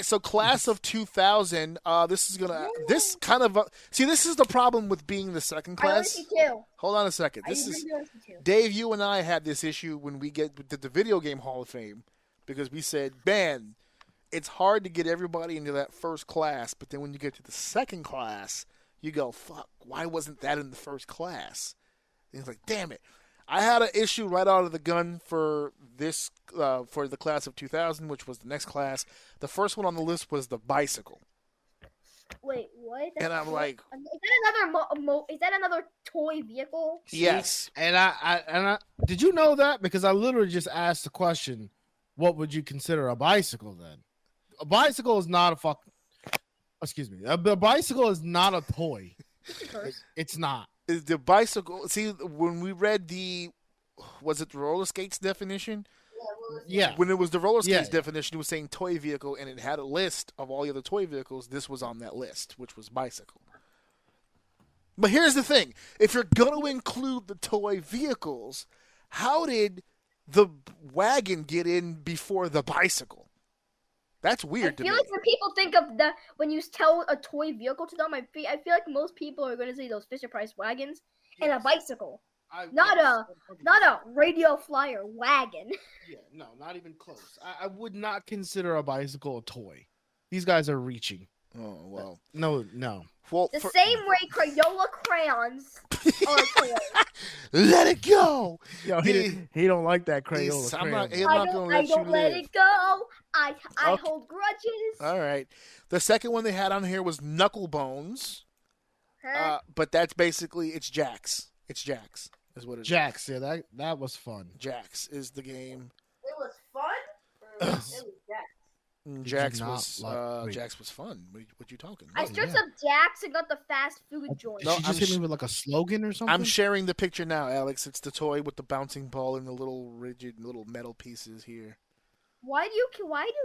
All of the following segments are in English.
right, so class of 2000. This is gonna. This kind of. See, this is the problem with being the second I only class. see two. Hold on a second. I This is usually only see two. Dave. You and I had this issue when we did the video game Hall of Fame because we said, man, it's hard to get everybody into that first class, but then when you get to the second class, you go, fuck, why wasn't that in the first class? And it's like, damn it. I had an issue right out of the gun for this, for the class of 2000, which was the next class. The first one on the list was the bicycle. Wait, what? And I'm like, is that another toy vehicle? yes. And I did you know that? Because I literally just asked the question, what would you consider a bicycle then? A bicycle is not a fuck. Excuse me. A bicycle is not a toy. It's not. Is the bicycle? See, when we read was it the roller skates definition? Yeah. When it was the roller skates definition, it was saying toy vehicle, and it had a list of all the other toy vehicles. This was on that list, which was bicycle. But here's the thing: if you're going to include the toy vehicles, how did the wagon get in before the bicycle? That's weird to me. I feel like when people think of when you tell a toy vehicle to them, I feel like most people are going to say those Fisher Price wagons and a bicycle, not a radio flyer wagon. Yeah, no, not even close. I would not consider a bicycle a toy. These guys are reaching. Oh well. No. Well, the same way Crayola crayons are toys. Let it go. Yo, he don't like that Crayola. I'm not I gonna don't let it go. I Okay. hold grudges. All right. The second one they had on here was Knuckle Bones. Huh? But that's basically it's Jax. It's Jax is what it is. Jax, yeah, that was fun. Jax is the game. It was fun. Or it was Jax? Jax you not was like- wait. Jax was fun. What you talking I about? searched up Jax and got the fast food joint. No, She I'm just hit me with like a slogan or something. I'm sharing the picture now, Alex. It's the toy with the bouncing ball and the little rigid little metal pieces here. Why do you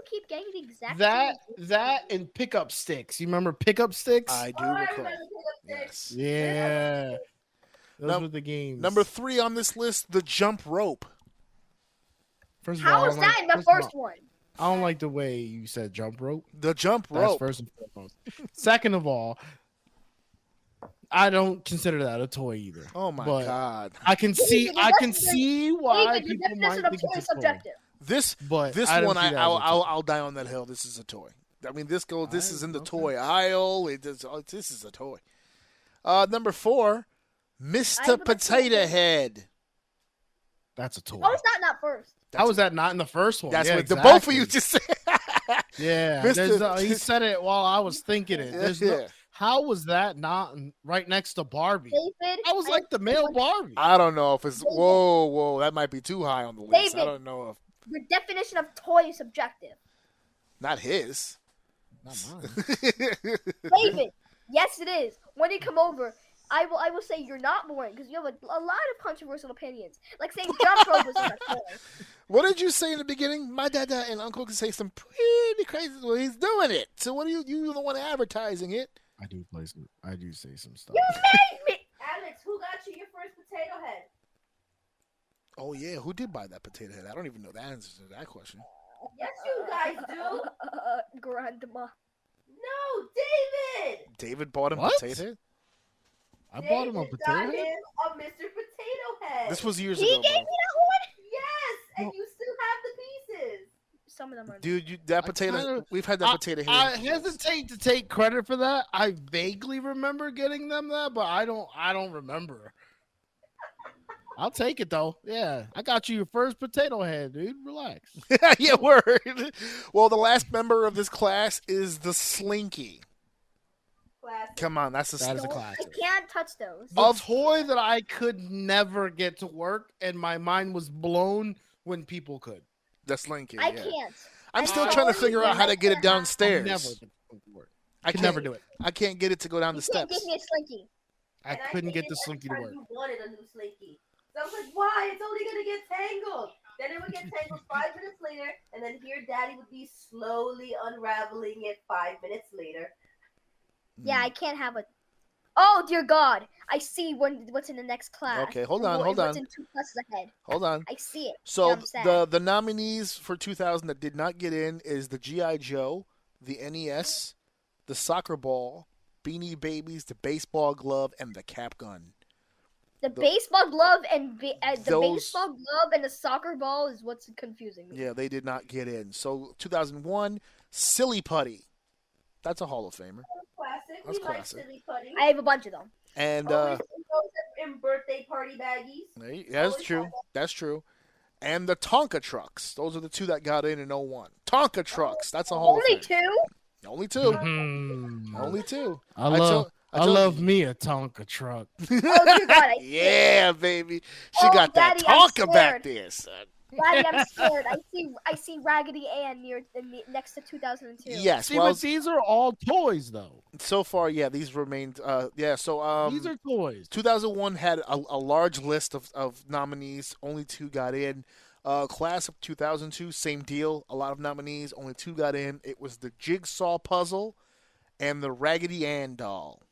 keep getting the exact that and pickup sticks. You remember pickup sticks? I do Oh, I recall. remember pickup Yes. Yeah. Those Num- were the games. Number 3 on this list, the jump rope. First of How all, is that in the first of first all, one? I don't like the way you said jump rope. The jump That's rope. first and foremost. Second of all, I don't consider that a toy either. Oh my But god. I can see why David, people the might definition of think toy it's is a toy. subjective. This But this I don't one see that as a toy. I'll die on that hill. This is a toy. I mean this is in the Okay. toy aisle. This is a toy. Number 4, I Mr. have a Potato toy. Head. That's a toy. How is that not first? How was that not in the first one? That's Yeah, what the exactly. both of you just said. Yeah, Mr. he said it while I was thinking it. There's no, Yeah. how was that not right next to Barbie? David, I was like the male Barbie. I don't know if it's whoa, that might be too high on the list. I David. don't know if the definition of toy is subjective. not his. Not mine. David, yes, it is. When you come over, I will say you're not boring because you have a lot of controversial opinions. Like saying jump rope was not a toy. What did you say in the beginning? My dada and uncle can say some pretty crazy. Well, he's doing it. So what are you the one advertising it? I do say some stuff. You made me. Alex, who got you your first potato head? Oh yeah, who did buy that potato head? I don't even know the answer to that question. Yes, you guys do. Grandma. No, David. David bought him What? potato head. I bought him a David got potato head. him a Mr. Potato Head. This was years He ago, gave bro. me that one. Yes, and you still have the pieces. Some of them are. Dude, that potato. kinda- We've had that potato head. I hesitate to take credit for that. I vaguely remember getting them that, but I don't remember. I'll take it though. Yeah, I got you your first potato head, dude. Relax. Yeah, word. Well, the last member of this class is the Slinky. Classic. Come on, that's That is a I classic. can't touch those. A toy that I could never get to work, and my mind was blown when people could. The Slinky. I yeah. can't. I'm I still saw trying to it figure out how to get it downstairs. Never get it to work. I Could can't- never do it. I can't get it to go down the You can't steps. give me a slinky. I And couldn't get hated the every slinky to time work. You wanted a new slinky. So I was like, why? It's only gonna get tangled. Then it would get tangled 5 minutes later, and then here Daddy would be slowly unraveling it 5 minutes later. Yeah, I can't have a. Oh dear God! I see what's in the next class. Okay, hold on, hold What's on. in 2 classes ahead? Hold on. I see it. So I'm sad. the nominees for 2000 that did not get in is the G.I. Joe, the NES, the soccer ball, Beanie Babies, the baseball glove, and the cap gun. The baseball glove and the those- baseball glove and the soccer ball is what's confusing me. Yeah, they did not get in. So 2001, Silly Putty. That's a Hall of Famer. Classic. That's We classic. like silly putty. I have a bunch of them. And Always those in birthday party baggies. that's always true. have that. That's true. And the Tonka trucks. Those are the two that got in 01. Tonka trucks. That's a Hall Only of Fame. two? Only two. Mhm. Only two. I love told me a Tonka truck. Oh, dear God. I Yeah, baby. She Oh, got that Daddy, I'm Tonka back scared. there, son. Daddy, I'm scared. I see Raggedy Ann next to 2002. Yes. See, Well, but these are all toys, though. so far, yeah, these remained. So These are toys. 2001 had a large list of nominees. Only two got in. Class of 2002, same deal. A lot of nominees. Only two got in. It was the Jigsaw Puzzle and the Raggedy Ann doll.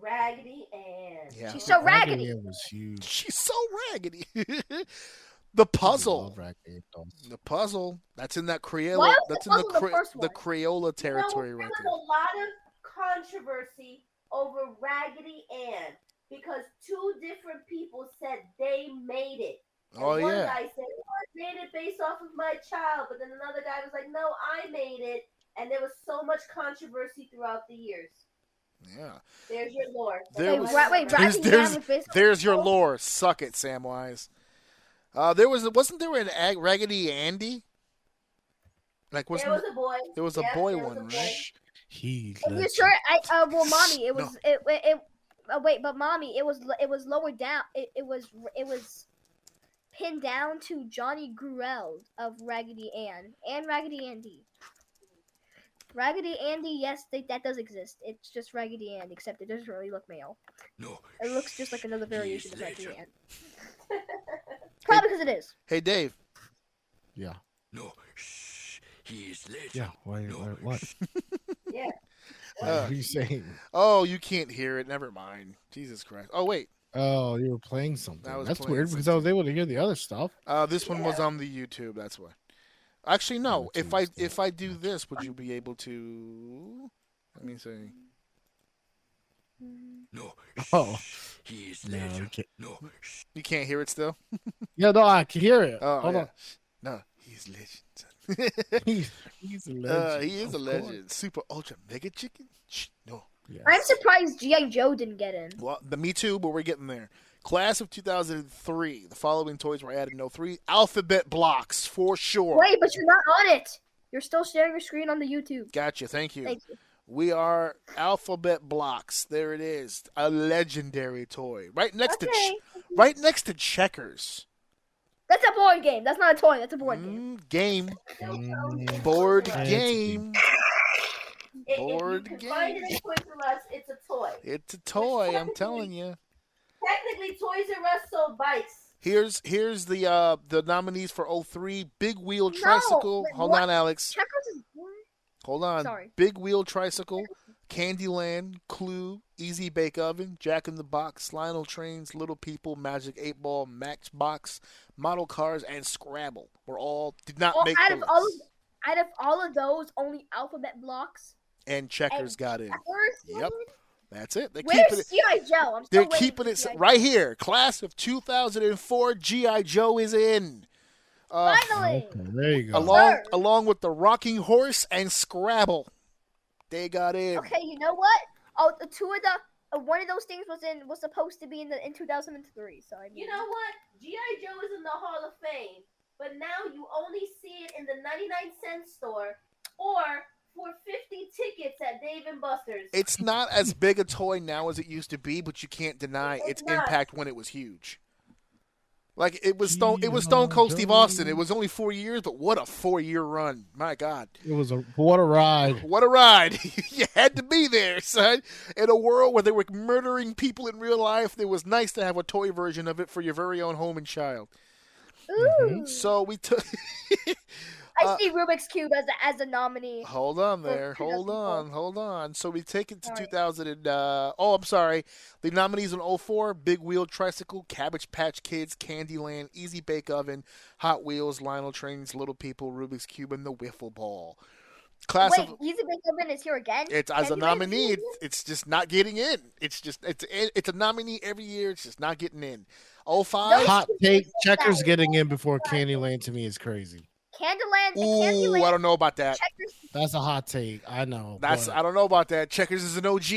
Raggedy Ann. Yeah. She's so raggedy. It was huge. She's so raggedy. The puzzle. Love Raggedy dolls. The puzzle. That's in that Crayola. Why was That's the in the puzzle the first the one? Crayola territory there right was there. a lot of controversy over Raggedy Ann because two different people said they made it. And Oh one yeah. guy said, "Oh, I made it based off of my child," but then another guy was like, "No, I made it." And there was so much controversy throughout the years. Yeah. There's your lore. There Wait, was- Raggedy there's- Ann there's- was based There's your lore. Suck it, Samwise. Wasn't there an Raggedy Andy? Like There wasn't was a boy. there was a Yep, boy there was one, a boy. right? He's Are you legend. sure? Well, mommy, it No. was wait, but mommy, it was lowered down. It was pinned down to Johnny Gruelle of Raggedy Ann and Raggedy Andy. Raggedy Andy, yes, that does exist. It's just Raggedy Ann, except it doesn't really look male. No. It looks just like another variation of Raggedy Ann. Probably because it is. Hey Dave. Yeah. No. He is legend. Yeah. What? Yeah. What are you saying? Oh, you can't hear it. Never mind. Jesus Christ. Oh wait. Oh, you were playing something. I was That's playing weird because I was able to hear the other stuff. This one was on the YouTube. That's why. Actually, no. Oh, If I do this, would you be able to? Let me see. No. Oh. He is No, okay. No. You can't hear it still? Yeah, no, I can hear it. Oh, Hold yeah. on. No, he's legend. He's a legend. He is a Of legend. course. Super ultra mega chicken. Shh, no. Yes. I'm surprised G.I. Joe didn't get in. Well, Me Too, but we're getting there. Class of 2003. The following toys were added in 03. Alphabet blocks for sure. Wait, but you're not on it. You're still sharing your screen on the YouTube. Gotcha. Thank you. Thank you. We are Alphabet blocks. There it is. A legendary toy. Right next Okay. right next to checkers. That's a board game. That's not a toy. That's a board game. Game. Mm, Board Yeah, it's a game. Board Board if you can find game. it in Toys R Us, it's a toy. It's a toy, I'm telling you. Technically, Toys R Us sold bikes. Here's the nominees for 03. Big Wheel Tricycle. wait, Hold what? on, Alex. Checkers is boring. Hold on. Sorry. Big Wheel Tricycle, Candyland, Clue, Easy Bake Oven, Jack in the Box, Lionel Trains, Little People, Magic 8 Ball, Matchbox, Model Cars, and Scrabble did not Well, make out the of list. all of those, only alphabet blocks. And Checkers got in. Checkers? Yep. That's it. They're Where's keeping it. G.I. Joe? I'm still They're waiting keeping for it G.I. right here. Class of 2004, G.I. Joe is in. Finally. Okay, there you go. Sir. Along with the Rocking Horse and Scrabble. They got in. Okay, you know what? Oh, the two of the one of those things was supposed to be in 2003. So I mean, You know what? G.I. Joe is in the Hall of Fame, but now you only see it in the 99-cent store or for 50 tickets at Dave & Buster's. It's not as big a toy now as it used to be, but you can't deny its It's not. impact when it was huge. Like it was Stone Cold Steve Austin. It was only 4 years, but what a 4-year run. My God. It was what a ride. What a ride. You had to be there, son. In a world where they were murdering people in real life, it was nice to have a toy version of it for your very own home and child. ooh, So we took I see Rubik's Cube as a nominee. Hold on there. For Hold 2004. on. Hold on. So we take it to Sorry. 2000 and, I'm sorry. The nominees in 04, Big Wheel Tricycle, Cabbage Patch Kids, Candyland, Easy Bake Oven, Hot Wheels, Lionel Trains, Little People, Rubik's Cube, and the Wiffle Ball. Class Wait, of Easy Bake Oven is here again? it's as a Candyland nominee. is It's, here it's just not getting in. It's a nominee every year. It's just not getting in. 05. Those- Hot take: That Checkers is getting in before Candyland to me is crazy. Candyland. Ooh, Candyland. I don't know about that. Checkers. That's a hot take. I know. That's but, I don't know about that. Checkers is an OG.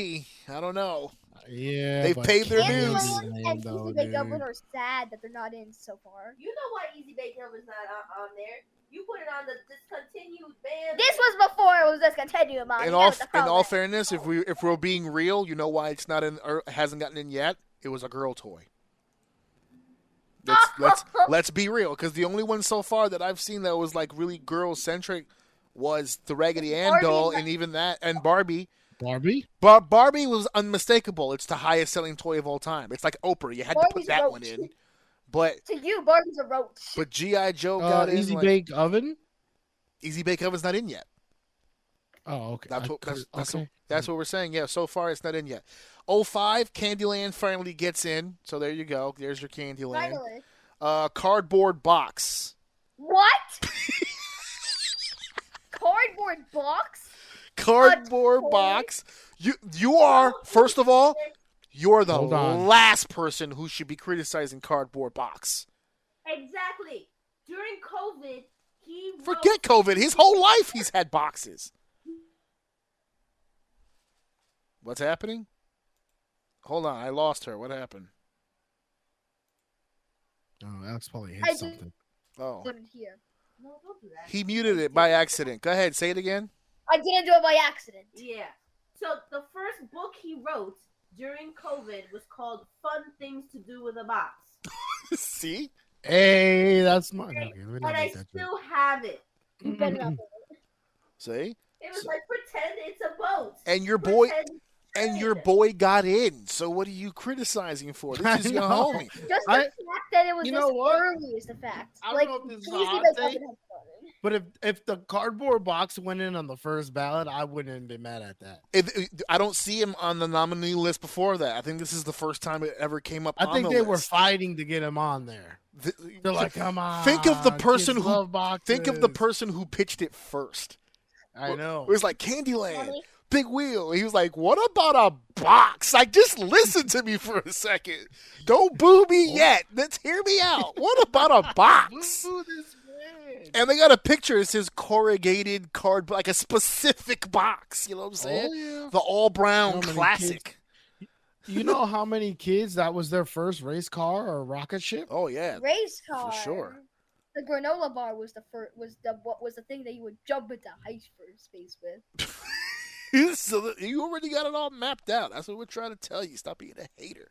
I don't know. yeah. They've but paid their dues. Candyland and though, Easy Bake dude. Oven are sad that they're not in so far. You know why Easy Bake Oven's not on there? You put it on the discontinued band. This was before it was discontinued, Mom. In all fairness, if we're being real, you know why it's not in or hasn't gotten in yet? It was a girl toy. Let's be real, because the only one so far that I've seen that was like really girl centric was the Raggedy Ann Barbie doll, and and even that, and Barbie. Barbie. But Barbie was unmistakable. It's the highest selling toy of all time. It's like Oprah. You had to Barbie's put that roach. one in. But To you, Barbie's a roach. GI Joe got in. Easy like, Bake Oven. Easy Bake Oven's not in yet. Oh, okay. That's what we're saying. Yeah, so far it's not in yet. 05, Candyland finally gets in. So there you go. There's your Candyland. Finally. Cardboard box. What? Cardboard box? Cardboard toy? box. You are, first of all, you're the Hold on. last person who should be criticizing cardboard box. Exactly. During COVID, he wrote, Forget COVID. His whole life he's had boxes. What's happening? Hold on, I lost her. What happened? Oh, Alex probably I hit did- something. Oh, Couldn't hear. No, don't do that. he muted it by accident. Go ahead, say it again. I didn't do it by accident. Yeah. So the first book he wrote during COVID was called "Fun Things to Do with a Box," See? Hey, that's mine. Okay, let me and not I make that still have it. You better not. See? It was like pretend it's a boat. And your boy Pretend and your boy got in. So what are you criticizing for? This is your I know. homie. Just the I- fact that it was you this know what? early is the fact. I don't Like, know if this is a Easy hot Bake take. Oven has started. But if the cardboard box went in on the first ballot, I wouldn't have been mad at that. I don't see him on the nominee list before that. I think this is the first time it ever came up I on think the they list. were fighting to get him on there. They're like, come on. Think of the person kids who love boxes. think of the person who pitched it first. I know. It was like Candyland, Mommy? Big Wheel. He was like, "What about a box?" Like, just listen to me for a second. Don't boo me yet. Let's hear me out. What about a box? Ooh, this man. And they got a picture. It says corrugated card, like a specific box. You know what I'm saying? Oh, yeah. The all brown How many classic. You know how many kids that was their first race car or rocket ship? Oh yeah. Race car. sure. The granola bar was the first. What was the thing that you would jump into hyperspace with? So you already got it all mapped out. That's what we're trying to tell you. Stop being a hater.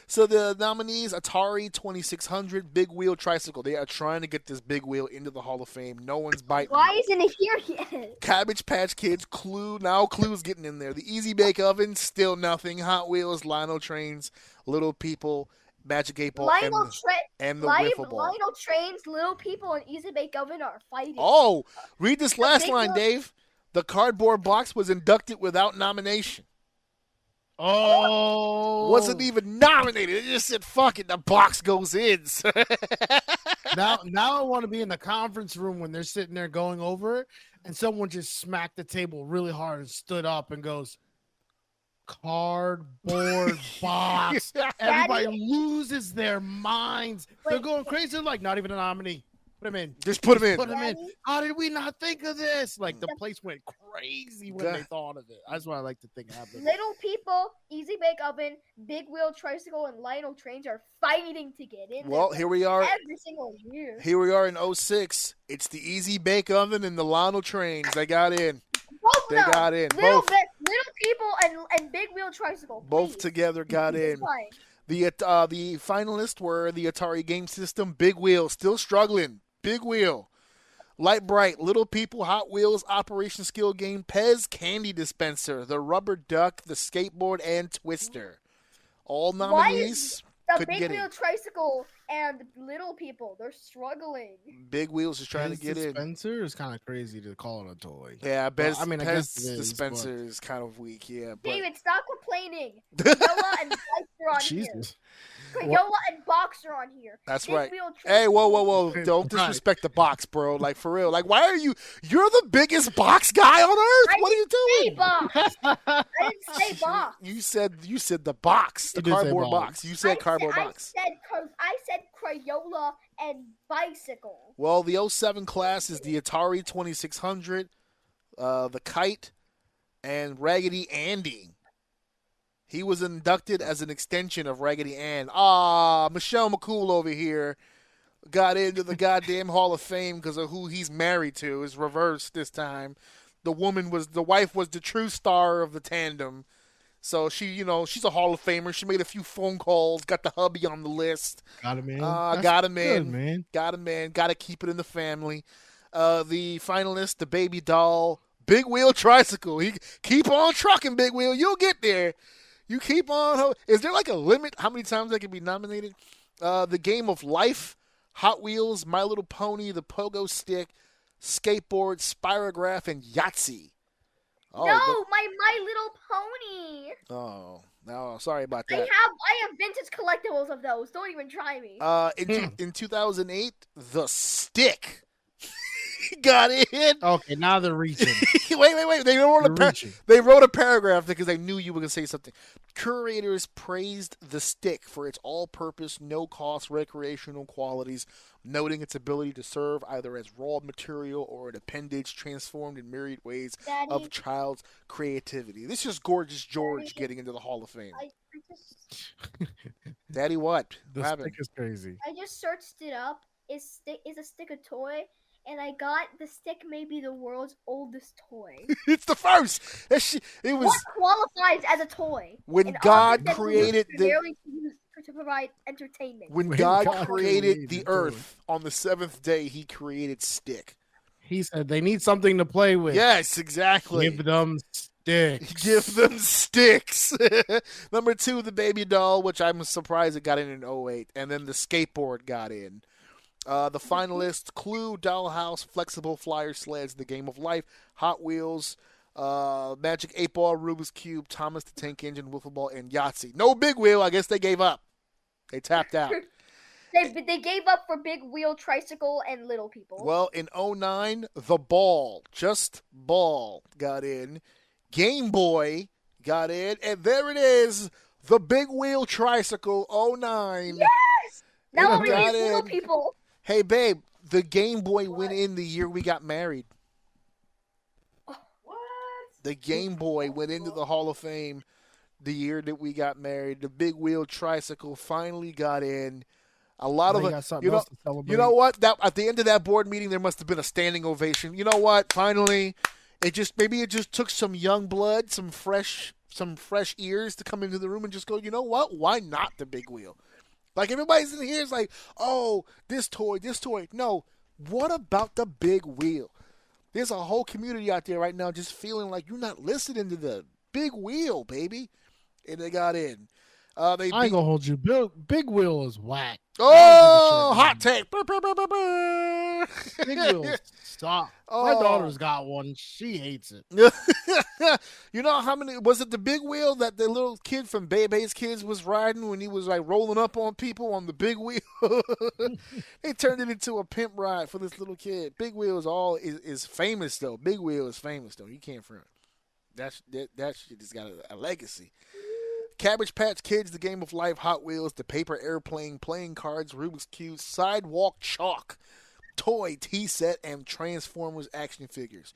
So the nominees: Atari 2600, Big Wheel Tricycle. They are trying to get this Big Wheel into the Hall of Fame. No one's biting. Why isn't it here yet? Cabbage Patch Kids, Clue. Now Clue's getting in there. The Easy Bake Oven, still nothing. Hot Wheels, Lionel Trains, Little People, Magic 8 Ball, and the Wiffle Ball. Lionel Trains, Little People, and Easy Bake Oven are fighting. Oh, read this last big line, one- Dave. The cardboard box was inducted without nomination. Oh, Wasn't even nominated. It just said, "Fuck it." The box goes in. now I want to be in the conference room when they're sitting there going over it, and someone just smacked the table really hard and stood up and goes, "Cardboard box." Everybody loses their minds. They're Wait, going crazy. They're like, not even a nominee. Put him in. Just put him in. Put him in. Daddy? How did we not think of this? Like the place went crazy when they God. thought of it. That's what I like to think happened. Little People, Easy Bake Oven, Big Wheel Tricycle, and Lionel Trains are fighting to get in. Well, there here we are. every single year. Here we are in 06. It's the Easy Bake Oven and the Lionel Trains. They got in. Both They of them. got in. Little Both People and Big Wheel Tricycle. both please. together got in. Fine. The finalists were the Atari Game System, Big Wheel, still struggling. Big Wheel. Light Bright, Little People, Hot Wheels, Operation Skill Game, Pez, Candy Dispenser, The Rubber Duck, The Skateboard, and Twister. All nominees The couldn't Big get Wheel in. Tricycle and Little People, they're struggling. Big Wheels is trying to Pez get in. dispenser is kind of crazy to call it a toy. Yeah, Pez, I mean, I guess Pez it is, Dispenser is kind of weak, yeah. But David, stop complaining. Crayola and Bikes are on here. Jesus. Crayola and boxer on here. That's Big right. wheel Hey, whoa, whoa, tricycle. whoa! Don't Right. disrespect the box, bro. Like for real. Like, why are you? You're the biggest box guy on earth. I What are you Hey, doing? box. I didn't say box. You said the box, the You did say cardboard box. box. You said cardboard box. I said Crayola and bicycle. Well, the 07 class is the Atari 2600, the Kite, and Raggedy Andy. He was inducted as an extension of Raggedy Ann. Michelle McCool over here got into the goddamn Hall of Fame because of who he's married to. It's reversed this time. The wife was the true star of the tandem. So she's a Hall of Famer. She made a few phone calls, got the hubby on the list. Got him in. Got him in. Good, man. Got him in. Got to keep it in the family. The finalist, the baby doll, Big Wheel Tricycle. He keep on trucking, Big Wheel. You'll get there. You keep on. Is there like a limit how many times I can be nominated? The Game of Life, Hot Wheels, My Little Pony, the Pogo Stick, Skateboard, Spirograph, and Yahtzee. Oh, No, my Little Pony. Oh, no, sorry about I that. have vintage collectibles of those. Don't even try me. In 2008, the Stick got in. Okay, now they're reaching. Wait. They wrote a paragraph because they knew you were going to say something. Curators praised the Stick for its all-purpose, no-cost recreational qualities, noting its ability to serve either as raw material or an appendage transformed in myriad ways Daddy, of child's creativity. This is Gorgeous George Daddy, getting into the Hall of Fame. I Daddy, what? The What happened? stick is crazy. just searched it up. Is a stick a toy? And I got the stick may be the world's oldest toy. It's the first. It was What qualifies as a toy? when An God object that we created use the primarily to provide entertainment. when When God God created created the the earth on the seventh day. He created Stick. He said they need something to play with. Yes, exactly. Give them sticks. Give them sticks. Number 2, the baby doll, which I'm surprised it got in 08. And then the skateboard got in. The finalists, Clue, Dollhouse, Flexible Flyer Sleds, The Game of Life, Hot Wheels, Magic 8 Ball, Rubik's Cube, Thomas the Tank Engine, Wiffle Ball, and Yahtzee. No Big Wheel. I guess they gave up. They tapped out. They gave up for Big Wheel Tricycle and Little People. Well, in 09, the Ball, just Ball, got in. Game Boy got in. And there it is, the Big Wheel Tricycle 09. Yes! Now It only got need Little in. People. Hey, babe, the Game Boy went in the year we got married. What? The Game Boy went into the Hall of Fame the year that we got married. The Big Wheel Tricycle finally got in. A lot Now of you it. got something else to celebrate. You know what? That at the end of that board meeting, there must have been a standing ovation. You know what? Finally, it just took some young blood, some fresh ears to come into the room and just go. You know what? Why not the Big Wheel? Like everybody's in here is like, oh, this toy. No, what about the Big Wheel? There's a whole community out there right now just feeling like you're not listening to the Big Wheel, baby. And they got in. I ain't gonna hold you. Big Wheel is whack. Oh, I hot take. Big Wheel stop. My Oh. daughter's got one. She hates it. You know how many was it the Big Wheel that the little kid from Bebe's Kids was riding when he was like rolling up on people on the Big Wheel? They turned it into a pimp ride for this little kid. Big Wheel is famous though. Big Wheel is famous though. You can't front. That shit has got a legacy. Cabbage Patch Kids, The Game of Life, Hot Wheels, The Paper Airplane, Playing Cards, Rubik's Cube, Sidewalk Chalk, Toy Tea Set, and Transformers action figures.